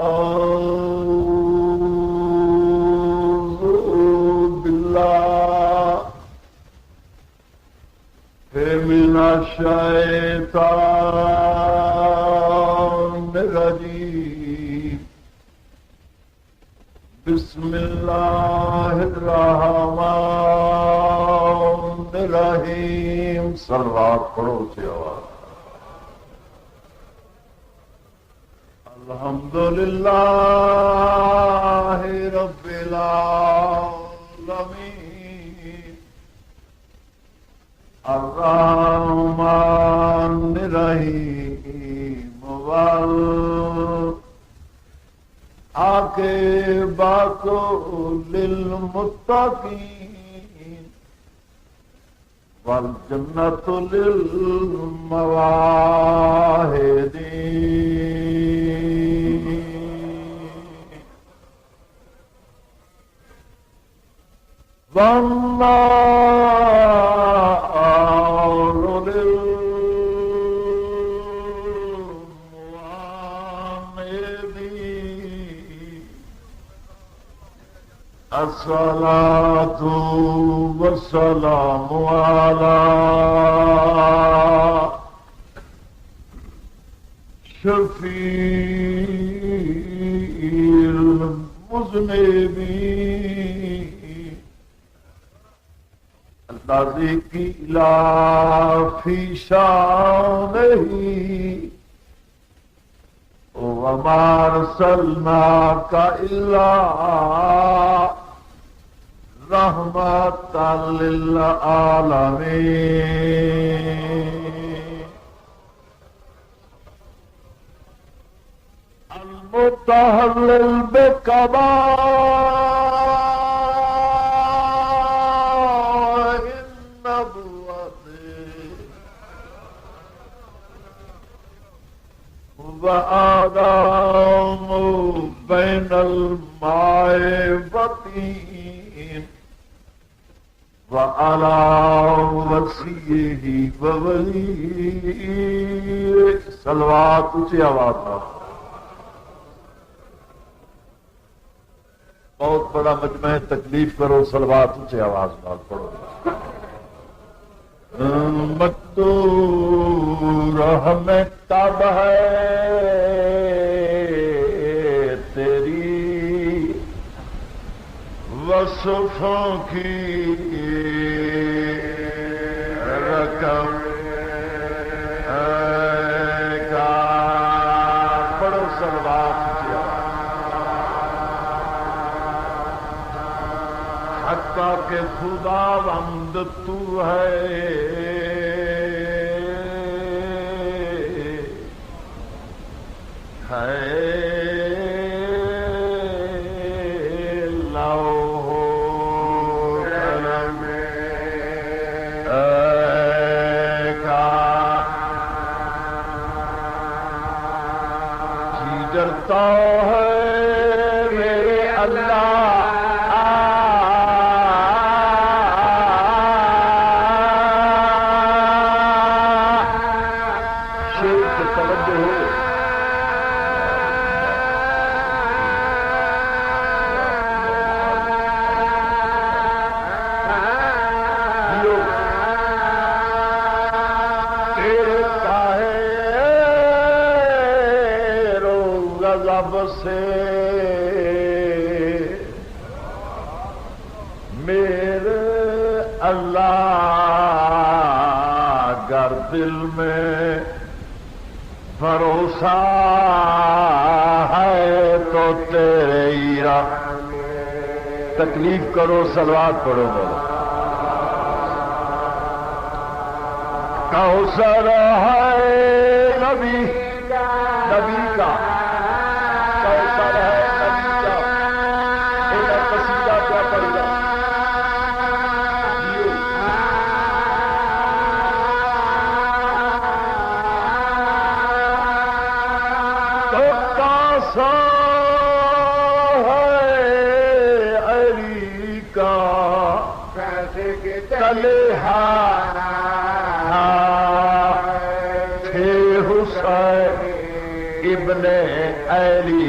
أعوذ بالله من الشيطان الرجيم. بسم الله الرحمن الرحيم. صلوات پڑھو سے آواز. الحمدللہ رب العالمین الرحمن الرحیم والعاقبۃ للمتقین والجنۃ للموحدین. والنار للموحدين. الصلاة والسلام على شفيع المذنبين الذي قيل في شانه وما أرسلناك إلا رحمة للعالمين. المتهلل بقضاء النبوة وآدم بين المعرفتين وعلى وصيه ووليه. صلوات اونچی آواز نہ. بہت بڑا مجمع تکلیف کرو. صلوات اونچی آواز نہ پڑھو. مکتور ہمیں تب ہے تیری وصفوں کی رقم کا. پڑھو صلوات حتیٰ کہ خدا بند تو ہے لوح قلم کا. جی ڈرتا ہے میرے اللہ سے میرے اللہ گر دل میں بھروسہ ہے تو تیرے راہ. تکلیف کرو. صلوات پڑھو. کوثر ہے نبی کا ابن علی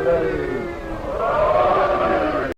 Hallelujah.